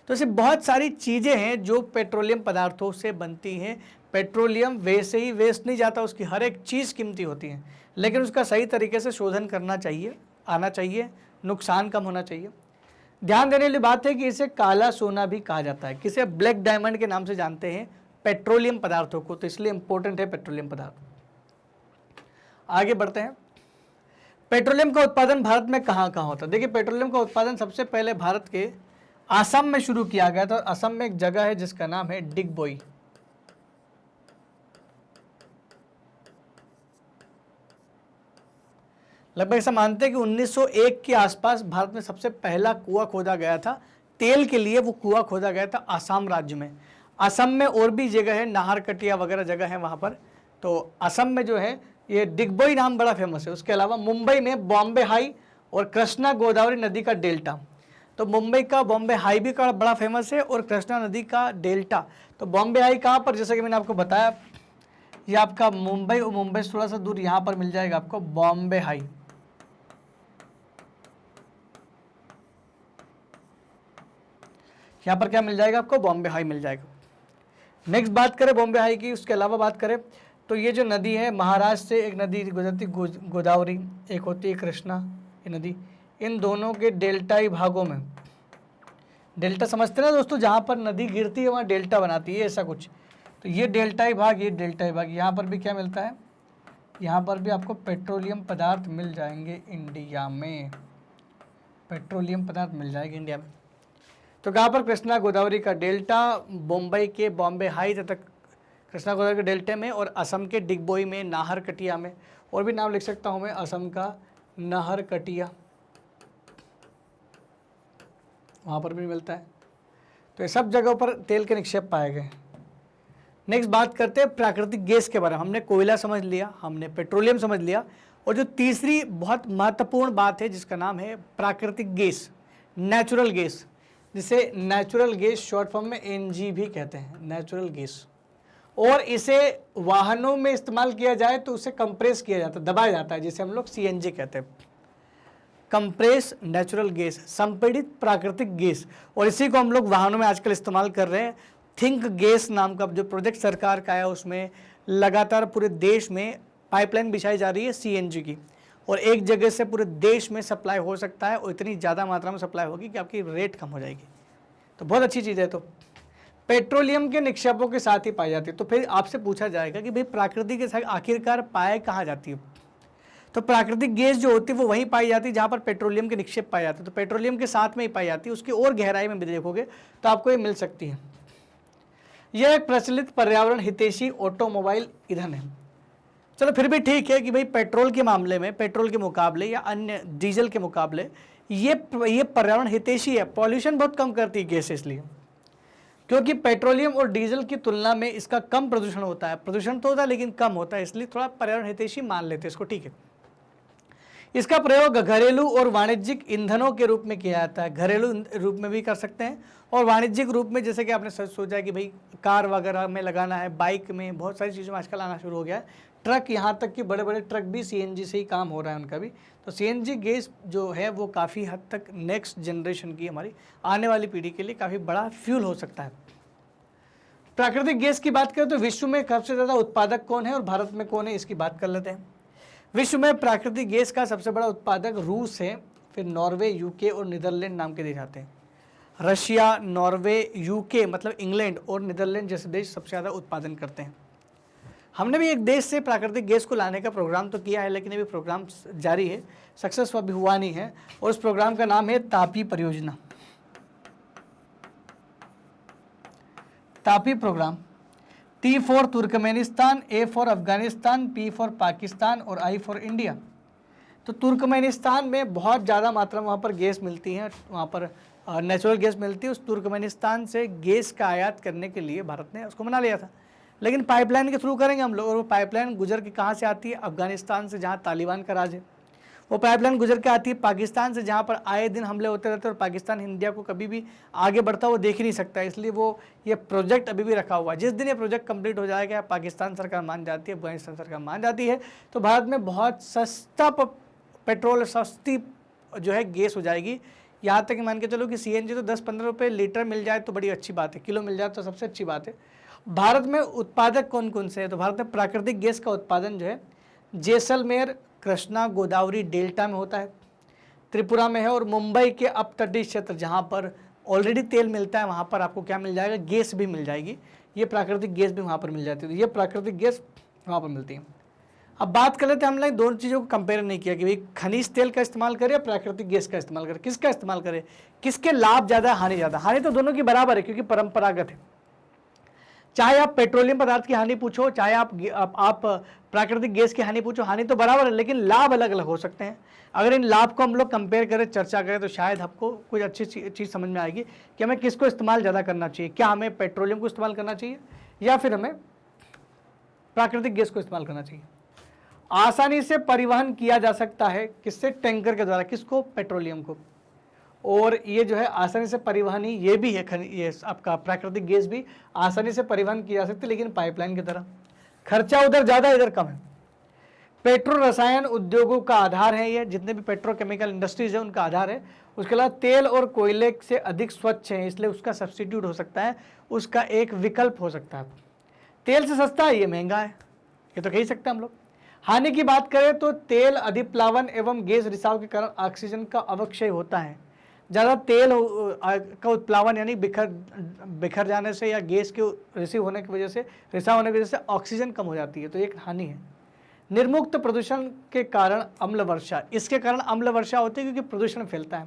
तो ऐसी बहुत सारी चीज़ें हैं जो पेट्रोलियम पदार्थों से बनती हैं। पेट्रोलियम वैसे ही वेस्ट नहीं जाता, उसकी हर एक चीज़ कीमती होती है, लेकिन उसका सही तरीके से शोधन करना चाहिए, आना चाहिए, नुकसान कम होना चाहिए। ध्यान देने वाली बात है कि इसे काला सोना भी कहा जाता है, किसे ब्लैक डायमंड के नाम से जानते हैं पेट्रोलियम पदार्थों को, तो इसलिए इंपॉर्टेंट है पेट्रोलियम पदार्थ। आगे बढ़ते हैं। पेट्रोलियम का उत्पादन भारत में कहाँ कहाँ होता है। देखिए, पेट्रोलियम का उत्पादन सबसे पहले भारत के असम में शुरू किया गया था। असम में एक जगह है जिसका नाम है डिगबोई। लगभग ऐसा मानते हैं कि 1901 के आसपास भारत में सबसे पहला कुआं खोदा गया था तेल के लिए। वो कुआं खोदा गया था असम राज्य में। असम में और भी जगह है, नाहरकटिया वगैरह जगह है वहाँ पर। तो असम में जो है ये डिगबोई नाम बड़ा फेमस है। उसके अलावा मुंबई में बॉम्बे हाई और कृष्णा गोदावरी नदी का डेल्टा। तो मुंबई का बॉम्बे हाई भी का बड़ा फेमस है और कृष्णा नदी का डेल्टा। तो बॉम्बे हाई कहाँ पर, जैसे कि मैंने आपको बताया, ये आपका मुंबई और मुंबई से थोड़ा सा दूर यहाँ पर मिल जाएगा आपको बॉम्बे हाई। यहाँ पर क्या मिल जाएगा आपको, बॉम्बे हाई मिल जाएगा। नेक्स्ट बात करें बॉम्बे हाई की, उसके अलावा बात करें तो ये जो नदी है, महाराष्ट्र से एक नदी गुजरती गोदावरी, एक होती है कृष्णा ये नदी। इन दोनों के डेल्टाई भागों में, डेल्टा समझते ना दोस्तों, जहाँ पर नदी गिरती है वहाँ डेल्टा बनाती है, ऐसा कुछ। तो ये डेल्टाई भाग, ये डेल्टाई भाग, यहाँ पर भी क्या मिलता है, यहाँ पर भी आपको पेट्रोलियम पदार्थ मिल जाएंगे इंडिया में, पेट्रोलियम पदार्थ मिल जाएंगे इंडिया में। तो कहाँ पर, कृष्णा गोदावरी का डेल्टा, मुंबई के बॉम्बे हाई तक कृष्णा गोदावरी के डेल्टे में, और असम के डिगबोई में, नाहरकटिया में, और भी नाम लिख सकता हूँ मैं, असम का नाहरकटिया, वहाँ पर भी मिलता है। तो ये सब जगहों पर तेल के निक्षेप पाए गए। नेक्स्ट बात करते हैं प्राकृतिक गैस के बारे में। हमने कोयला समझ लिया, हमने पेट्रोलियम समझ लिया, और जो तीसरी बहुत महत्वपूर्ण बात है जिसका नाम है प्राकृतिक गैस, नेचुरल गैस। जिसे नेचुरल गैस शॉर्ट फॉर्म में एनजी भी कहते हैं, नेचुरल गैस। और इसे वाहनों में इस्तेमाल किया जाए तो उसे कंप्रेस किया जाता है, दबाया जाता है, जिसे हम लोग सीएनजी कहते हैं, कंप्रेस नेचुरल गैस, संपीड़ित प्राकृतिक गैस। और इसी को हम लोग वाहनों में आजकल इस्तेमाल कर रहे हैं। थिंक गैस नाम का जो प्रोजेक्ट सरकार का है, उसमें लगातार पूरे देश में पाइपलाइन बिछाई जा रही है सीएनजी की, और एक जगह से पूरे देश में सप्लाई हो सकता है, और इतनी ज़्यादा मात्रा में सप्लाई होगी कि आपकी रेट कम हो जाएगी। तो बहुत अच्छी चीज़ है। तो पेट्रोलियम के निक्षेपों के साथ ही पाई जाती है। तो फिर आपसे पूछा जाएगा कि भाई प्राकृतिक गैस आखिरकार पाए कहाँ जाती है? तो प्राकृतिक गैस जो होती है वो वहीं पाई जाती है जहाँ पर पेट्रोलियम के निक्षेप पाए जाते हैं। तो पेट्रोलियम के साथ में ही पाई जाती है, उसकी और गहराई में भी देखोगे तो आपको ये मिल सकती है। यह एक प्रचलित पर्यावरण हितैषी ऑटोमोबाइल ईंधन है। चलो फिर भी ठीक है कि भाई पेट्रोल के मामले में, पेट्रोल के मुकाबले या अन्य डीजल के मुकाबले ये पर्यावरण हितैषी है, पॉल्यूशन बहुत कम करती है गैस, इसलिए क्योंकि पेट्रोलियम और डीजल की तुलना में इसका कम प्रदूषण होता है। प्रदूषण तो होता है लेकिन कम होता है, इसलिए थोड़ा पर्यावरण हितैषी मान लेते हैं इसको, ठीक है। इसका प्रयोग घरेलू और वाणिज्यिक ईंधनों के रूप में किया जाता है। घरेलू रूप में भी कर सकते हैं और वाणिज्यिक रूप में, जैसे कि आपने सोचा कि भाई कार वगैरह में लगाना है, बाइक में, बहुत सारी चीज़ों में आजकल आना शुरू हो गया है। ट्रक, यहाँ तक कि बड़े बड़े ट्रक भी सीएनजी से ही काम हो रहा है उनका भी। तो सीएनजी गैस जो है वो काफ़ी हद तक नेक्स्ट जनरेशन की, हमारी आने वाली पीढ़ी के लिए काफ़ी बड़ा फ्यूल हो सकता है। प्राकृतिक गैस की बात करें तो विश्व में सबसे ज़्यादा उत्पादक कौन है और भारत में कौन है, इसकी बात कर लेते हैं। विश्व में प्राकृतिक गैस का सबसे बड़ा उत्पादक रूस है, फिर नॉर्वे, यूके और नीदरलैंड नाम के देश आते हैं। रशिया, नॉर्वे, यूके मतलब इंग्लैंड और नीदरलैंड जैसे देश सबसे ज़्यादा उत्पादन करते हैं। हमने भी एक देश से प्राकृतिक गैस को लाने का प्रोग्राम तो किया है, लेकिन अभी प्रोग्राम जारी है, सक्सेस अभी हुआ नहीं है, और उस प्रोग्राम का नाम है तापी परियोजना। TAPI program, T for Turkmenistan, A for Afghanistan, P for Pakistan और I फॉर इंडिया। तो तुर्कमेनिस्तान में बहुत ज़्यादा मात्रा में वहाँ पर गैस मिलती है, वहाँ पर नेचुरल गैस मिलती है। उस तुर्कमेनिस्तान से गैस का आयात करने के लिए भारत ने उसको मना लिया था, लेकिन पाइपलाइन के थ्रू करेंगे हम लोग। और वो पाइपलाइन गुजर के कहाँ से आती है? अफगानिस्तान से, जहाँ तालिबान का राज है। वो पाइपलाइन गुजर के आती है पाकिस्तान से, जहाँ पर आए दिन हमले होते रहते हैं, और पाकिस्तान इंडिया को कभी भी आगे बढ़ता वो देख ही नहीं सकता, इसलिए वो ये प्रोजेक्ट अभी भी रखा हुआ है। जिस दिन ये प्रोजेक्ट कंप्लीट हो जाएगा, पाकिस्तान सरकार मान जाती है, अफगानिस्तान सरकार मान जाती है, तो भारत में बहुत सस्ता पेट्रोल, सस्ती जो है गैस हो जाएगी। यहाँ तक मान के चलो कि सीएनजी तो 10-15 रुपये लीटर मिल जाए तो बड़ी अच्छी बात है, किलो मिल जाए तो सबसे अच्छी बात है। भारत में उत्पादक कौन कौन से हैं? तो भारत में प्राकृतिक गैस का उत्पादन जो है जैसलमेर, कृष्णा, गोदावरी डेल्टा में होता है, त्रिपुरा में है, और मुंबई के अपतटीय क्षेत्र जहाँ पर ऑलरेडी तेल मिलता है वहाँ पर आपको क्या मिल जाएगा? गैस भी मिल जाएगी। ये प्राकृतिक गैस भी वहाँ पर मिल जाती है, तो ये प्राकृतिक गैस वहाँ पर मिलती है। अब बात कर लेते हैं, हमने दोनों चीज़ों को कंपेयर नहीं किया कि भाई खनिज तेल का इस्तेमाल करें या प्राकृतिक गैस का इस्तेमाल करें, किसका इस्तेमाल करें, किसके लाभ ज़्यादा, हानि ज़्यादा। हानि तो दोनों की बराबर है क्योंकि परंपरागत है। चाहे आप पेट्रोलियम पदार्थ की हानि पूछो, चाहे आप प्राकृतिक गैस की हानि पूछो, हानि तो बराबर है, लेकिन लाभ अलग अलग हो सकते हैं। अगर इन लाभ को हम लोग कंपेयर करें, चर्चा करें, तो शायद आपको कुछ अच्छी चीज़ समझ में आएगी कि हमें किसको इस्तेमाल ज़्यादा करना चाहिए। क्या हमें पेट्रोलियम को इस्तेमाल करना चाहिए या फिर हमें प्राकृतिक गैस को इस्तेमाल करना चाहिए। आसानी से परिवहन किया जा सकता है, किससे? टैंकर के द्वारा। किसको? पेट्रोलियम को। और ये जो है आसानी से परिवहन ही ये भी है, ये आपका प्राकृतिक गैस भी आसानी से परिवहन किया जा सकती है, लेकिन पाइपलाइन की तरह। खर्चा उधर ज़्यादा, इधर कम है। पेट्रो रसायन उद्योगों का आधार है, ये जितने भी पेट्रोकेमिकल इंडस्ट्रीज है उनका आधार है। उसके अलावा तेल और कोयले से अधिक स्वच्छ है, इसलिए उसका सब्स्टिट्यूट हो सकता है, उसका एक विकल्प हो सकता है। तेल से सस्ता है, ये महंगा है, ये तो कह ही सकते हैं हम लोग। हानि की बात करें तो तेल अधिप्लावन एवं गैस रिसाव के कारण ऑक्सीजन का अवक्षय होता है। ज़्यादा तेल का उत्प्लावन यानी बिखर जाने से या गैस के रिसाव होने की वजह से ऑक्सीजन कम हो जाती है, तो एक हानि है। निर्मुक्त प्रदूषण के कारण अम्ल वर्षा, इसके कारण अम्ल वर्षा होती है क्योंकि प्रदूषण फैलता है।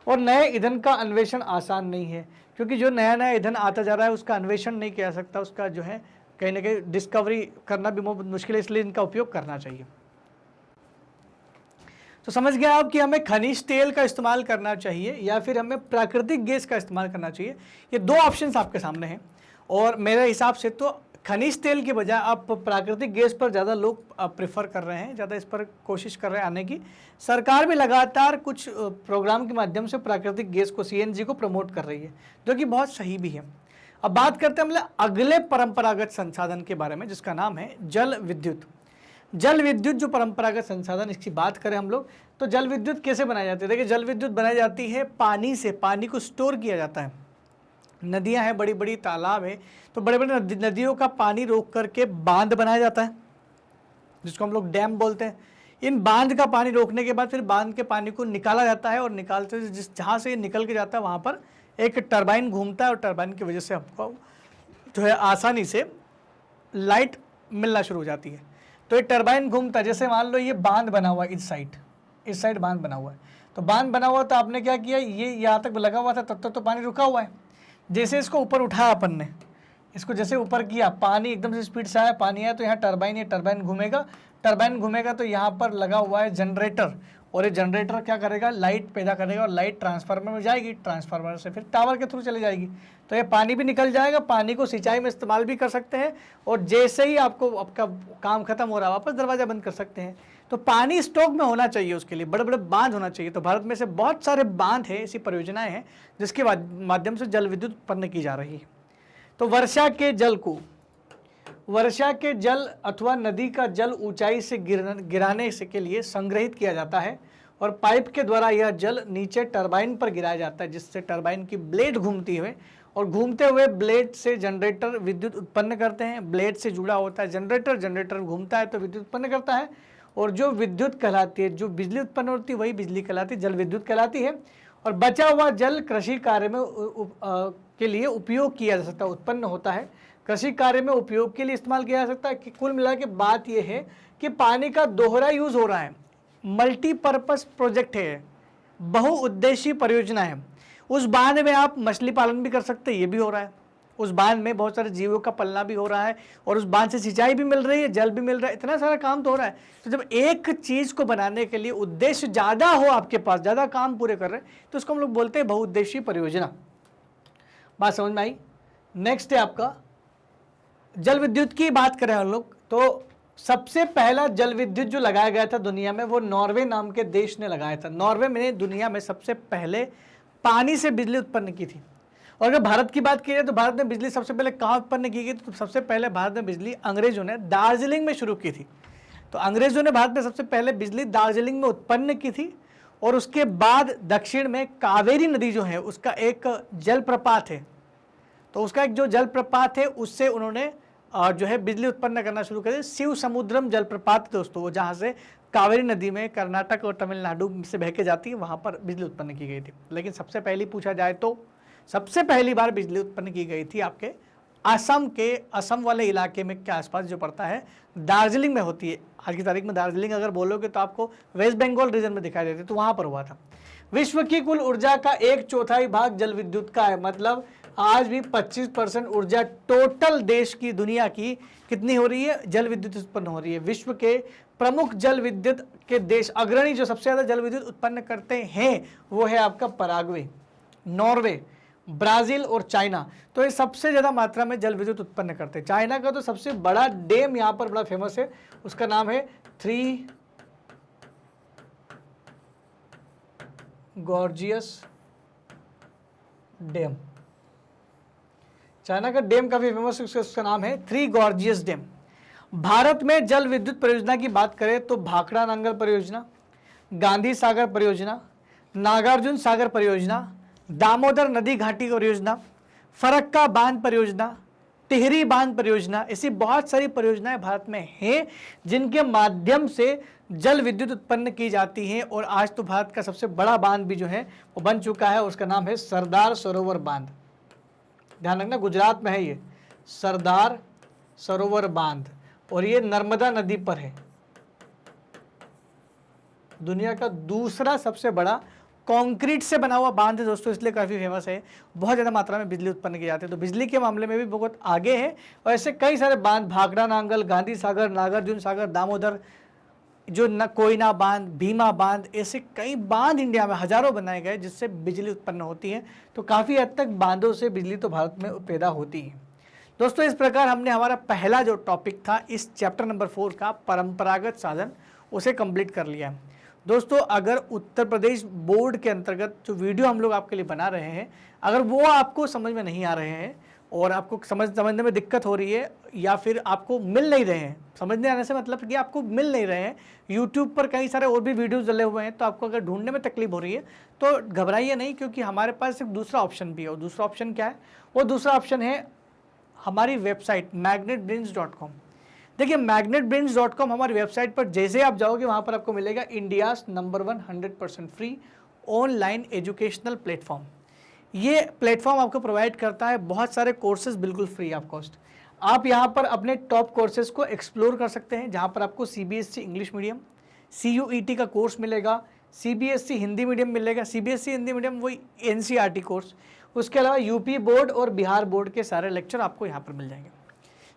और नए ईंधन का अन्वेषण आसान नहीं है, क्योंकि जो नया नया ईंधन आता जा रहा है उसका अन्वेषण नहीं किया जा सकता, उसका जो है कहीं ना कहीं डिस्कवरी करना भी बहुत मुश्किल है, इसलिए इनका उपयोग करना चाहिए। तो समझ गया आप कि हमें खनिज तेल का इस्तेमाल करना चाहिए या फिर हमें प्राकृतिक गैस का इस्तेमाल करना चाहिए। ये दो ऑप्शंस आपके सामने हैं, और मेरे हिसाब से तो खनिज तेल के बजाय अब प्राकृतिक गैस पर ज़्यादा लोग प्रेफर कर रहे हैं, ज़्यादा इस पर कोशिश कर रहे हैं आने की। सरकार भी लगातार कुछ प्रोग्राम के माध्यम से प्राकृतिक गैस को, सीएनजी को प्रमोट कर रही है, जो कि बहुत सही भी है। अब बात करते हैं हम अगले परंपरागत संसाधन के बारे में, जिसका नाम है जल विद्युत। जल विद्युत जो परंपरागत संसाधन, इसकी बात करें हम लोग तो जल विद्युत कैसे बनाई जाती है? देखिए, जल विद्युत बनाई जाती है पानी से। पानी को स्टोर किया जाता है, नदियां हैं, बड़ी बड़ी तालाब है, तो बड़े बड़े नदियों का पानी रोक करके बांध बनाया जाता है, जिसको हम लोग डैम बोलते हैं। इन बांध का पानी रोकने के बाद फिर बांध के पानी को निकाला जाता है, और निकालते जहाँ से निकल के जाता है वहाँ पर एक टरबाइन घूमता है, और टरबाइन की वजह से हमको जो है आसानी से लाइट मिलना शुरू हो जाती है। तो ये टरबाइन घूमता है, जैसे मान लो ये बांध बना हुआ है, इस साइड बांध बना हुआ है, तो बांध बना हुआ तो आपने क्या किया, ये यहाँ तक लगा हुआ था, तब तक तो पानी रुका हुआ है। जैसे इसको ऊपर उठाया अपन ने, इसको जैसे ऊपर किया, पानी एकदम से स्पीड से आया, पानी आया, तो यहाँ टरबाइन, ये टरबाइन घूमेगा तो यहाँ पर लगा हुआ है जनरेटर, और ये जनरेटर क्या करेगा, लाइट पैदा करेगा, और लाइट ट्रांसफार्मर में जाएगी, ट्रांसफार्मर से फिर टावर के थ्रू चली जाएगी। तो ये पानी भी निकल जाएगा, पानी को सिंचाई में इस्तेमाल भी कर सकते हैं, और जैसे ही आपको आपका काम खत्म हो रहा है वापस दरवाज़ा बंद कर सकते हैं। तो पानी स्टॉक में होना चाहिए, उसके लिए बड़े बड़े बांध होना चाहिए। तो भारत में से बहुत सारे बांध हैं, ऐसी परियोजनाएं हैं जिसके माध्यम से जल विद्युत उत्पन्न की जा रही है। तो वर्षा के जल अथवा नदी का जल ऊंचाई से गिराने से के लिए संग्रहित किया जाता है, और पाइप के द्वारा यह जल नीचे टरबाइन पर गिराया जाता है, जिससे टरबाइन की ब्लेड घूमती है, और घूमते हुए ब्लेड से जनरेटर विद्युत उत्पन्न करते हैं। ब्लेड से जुड़ा होता है जनरेटर, जनरेटर घूमता है तो विद्युत उत्पन्न करता है, और जो विद्युत कहलाती है, जो बिजली उत्पन्न होती है, वही बिजली कहलाती है, जल विद्युत कहलाती है। और बचा हुआ जल कृषि कार्य में के लिए उपयोग किया जा सकता है, उत्पन्न होता है, कृषि कार्य में उपयोग के लिए इस्तेमाल किया जा सकता है। कि कुल मिला के बात यह है कि पानी का दोहरा यूज हो रहा है, मल्टीपर्पज प्रोजेक्ट है, बहुउद्देशीय परियोजना है। उस बांध में आप मछली पालन भी कर सकते हैं, ये भी हो रहा है। उस बांध में बहुत सारे जीवों का पलना भी हो रहा है, और उस बांध से सिंचाई भी मिल रही है, जल भी मिल रहा है, इतना सारा काम तो हो रहा है। तो जब एक चीज को बनाने के लिए उद्देश्य ज्यादा हो, आपके पास ज्यादा काम पूरे कर रहे हैं, तो उसको हम लोग बोलते हैं बहुउद्देशीय परियोजना। बात समझ में आई? नेक्स्ट है आपका जल विद्युत की बात करें हम लोग तो सबसे पहला जल विद्युत जो लगाया गया था दुनिया में, वो नॉर्वे नाम के देश ने लगाया था। नॉर्वे में दुनिया में सबसे पहले पानी से बिजली उत्पन्न की थी। और अगर भारत की बात की जाए तो भारत में बिजली सबसे पहले कहाँ उत्पन्न की गई? तो सबसे पहले भारत में बिजली अंग्रेजों ने दार्जिलिंग में शुरू की थी। तो अंग्रेजों ने भारत में सबसे पहले बिजली दार्जिलिंग में उत्पन्न की थी, और उसके बाद दक्षिण में कावेरी नदी जो है उसका एक जलप्रपात है, तो उसका एक जो जलप्रपात है उससे उन्होंने जो है बिजली उत्पन्न करना शुरू कर दी। शिव समुद्रम जलप्रपात दोस्तों, वो जहाँ से कावेरी नदी में कर्नाटक और तमिलनाडु से बह के जाती है, वहाँ पर बिजली उत्पन्न की गई थी। लेकिन सबसे पहली पूछा जाए तो सबसे पहली बार बिजली उत्पन्न की गई थी आपके असम वाले इलाके में के आसपास जो पड़ता है, दार्जिलिंग में होती है। आज की तारीख में दार्जिलिंग अगर बोलोगे तो आपको वेस्ट बंगाल रीजन में दिखाई देती है, तो वहाँ पर हुआ था। विश्व की कुल ऊर्जा का 1/4 भाग जल विद्युत का है, मतलब आज भी 25% ऊर्जा टोटल देश की, दुनिया की कितनी हो रही है? जल विद्युत उत्पन्न हो रही है। विश्व के प्रमुख जल विद्युत के देश, अग्रणी जो सबसे ज्यादा जल विद्युत उत्पन्न करते हैं, वो है आपका पराग्वे, नॉर्वे, ब्राजील और चाइना। तो ये सबसे ज्यादा मात्रा में जल विद्युत उत्पन्न करते हैं। चाइना का तो सबसे बड़ा डैम यहाँ पर बड़ा फेमस है, उसका नाम है 3 गॉर्जियस डैम। चाइना का डैम काफी फेमस है, उसका नाम है 3 गॉर्जियस डैम। भारत में जल विद्युत परियोजना की बात करें तो भाखड़ा नांगल परियोजना, गांधी सागर परियोजना, नागार्जुन सागर परियोजना, दामोदर नदी घाटी परियोजना, फरक्का बांध परियोजना, टिहरी बांध परियोजना, ऐसी बहुत सारी परियोजनाएं भारत में हैं जिनके माध्यम से जल विद्युत उत्पन्न की जाती है। और आज तो भारत का सबसे बड़ा बांध भी जो है वो बन चुका है, उसका नाम है सरदार सरोवर बांध। ध्यान रखना, गुजरात में है ये सरदार सरोवर बांध, और ये नर्मदा नदी पर है। दुनिया का दूसरा सबसे बड़ा कंक्रीट से बना हुआ बांध है दोस्तों, इसलिए काफ़ी फेमस है। बहुत ज़्यादा मात्रा में बिजली उत्पन्न की जाती है, तो बिजली के मामले में भी बहुत आगे है। और ऐसे कई सारे बांध, भाखड़ा नांगल, गांधी सागर, नागार्जुन सागर, दामोदर, जो कोयना बांध, भीमा बांध, ऐसे कई बांध इंडिया में हजारों बनाए गए जिससे बिजली उत्पन्न होती है। तो काफ़ी हद तक बांधों से बिजली तो भारत में पैदा होती है। दोस्तों इस प्रकार हमने हमारा पहला जो टॉपिक था इस चैप्टर नंबर 4 का परंपरागत साधन उसे कंप्लीट कर लिया है। दोस्तों अगर उत्तर प्रदेश बोर्ड के अंतर्गत जो वीडियो हम लोग आपके लिए बना रहे हैं, अगर वो आपको समझ में नहीं आ रहे हैं और आपको समझने में दिक्कत हो रही है या फिर आपको मिल नहीं रहे हैं, समझने आने से मतलब कि आपको मिल नहीं रहे हैं, यूट्यूब पर कई सारे और भी वीडियोस डले हुए हैं, तो आपको अगर ढूंढने में तकलीफ हो रही है तो घबराइए नहीं, क्योंकि हमारे पास एक दूसरा ऑप्शन भी है। और दूसरा ऑप्शन क्या है? वो दूसरा ऑप्शन है हमारी वेबसाइट magnetbrains.com। देखिए magnetbrains.com हमारी वेबसाइट पर जैसे आप जाओगे वहाँ पर आपको मिलेगा India's number 1 100% free online educational platform. ये प्लेटफॉर्म आपको प्रोवाइड करता है बहुत सारे कोर्सेज बिल्कुल फ्री ऑफ कॉस्ट। आप यहाँ पर अपने टॉप कोर्सेज को एक्सप्लोर कर सकते हैं, जहाँ पर आपको CBSE इंग्लिश मीडियम, CUET का कोर्स मिलेगा, CBSE हिंदी मीडियम मिलेगा, CBSE हिंदी मीडियम वही NCERT कोर्स, उसके अलावा यूपी बोर्ड और बिहार बोर्ड के सारे लेक्चर आपको यहाँ पर मिल जाएंगे।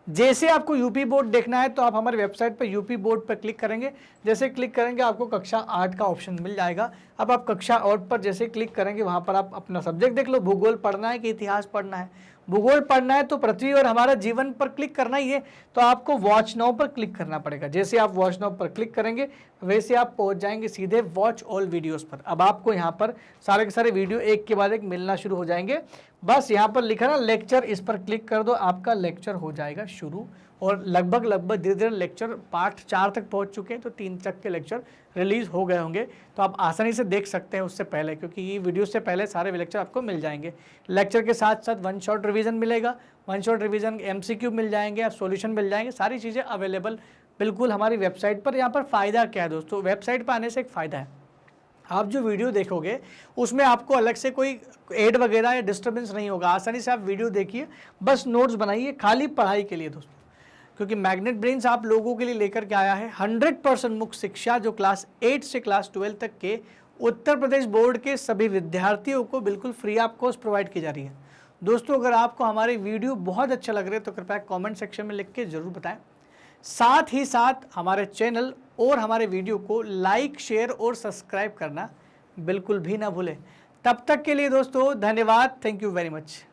जैसे आपको यूपी बोर्ड देखना है तो आप हमारी वेबसाइट पर यूपी बोर्ड पर क्लिक करेंगे, जैसे क्लिक करेंगे आपको कक्षा 8 का ऑप्शन मिल जाएगा। अब आप कक्षा 8 पर जैसे क्लिक करेंगे वहाँ पर आप अपना सब्जेक्ट देख लो, भूगोल पढ़ना है कि इतिहास पढ़ना है। भूगोल पढ़ना है तो पृथ्वी और हमारा जीवन पर क्लिक करना ही है, तो आपको वॉच नाउ पर क्लिक करना पड़ेगा। जैसे आप वॉच नाउ पर क्लिक करेंगे वैसे आप पहुंच जाएंगे सीधे वॉच ऑल वीडियोस पर। अब आपको यहाँ पर सारे के सारे वीडियो एक के बाद एक मिलना शुरू हो जाएंगे। बस यहाँ पर लिखा ना लेक्चर, इस पर क्लिक कर दो, आपका लेक्चर हो जाएगा शुरू। और लगभग धीरे धीरे लेक्चर पार्ट 4 तक पहुँच चुके हैं, तो 3 तक के लेक्चर रिलीज हो गए होंगे, तो आप आसानी से देख सकते हैं उससे पहले, क्योंकि ये वीडियो से पहले सारे लेक्चर आपको मिल जाएंगे। लेक्चर के साथ साथ 1 शॉट रिवीजन मिलेगा, 1 शॉट रिवीजन MCQ मिल जाएंगे, आप सॉल्यूशन मिल जाएंगे, सारी चीज़ें अवेलेबल बिल्कुल हमारी वेबसाइट पर। यहाँ पर फ़ायदा क्या है दोस्तों? वेबसाइट पर आने से एक फ़ायदा है, आप जो वीडियो देखोगे उसमें आपको अलग से कोई एड वगैरह या डिस्टर्बेंस नहीं होगा। आसानी से आप वीडियो देखिए, बस नोट्स बनाइए खाली पढ़ाई के लिए दोस्तों, क्योंकि मैग्नेट ब्रेन्स आप लोगों के लिए लेकर के आया है 100% मुक्त शिक्षा, जो क्लास 8 से क्लास 12 तक के उत्तर प्रदेश बोर्ड के सभी विद्यार्थियों को बिल्कुल फ्री ऑफ कॉस्ट प्रोवाइड की जा रही है। दोस्तों अगर आपको हमारे वीडियो बहुत अच्छा लग रहे हैं तो कृपया कमेंट सेक्शन में लिख के ज़रूर बताएं। साथ ही साथ हमारे चैनल और हमारे वीडियो को लाइक, शेयर और सब्सक्राइब करना बिल्कुल भी ना भूलें। तब तक के लिए दोस्तों धन्यवाद, थैंक यू वेरी मच।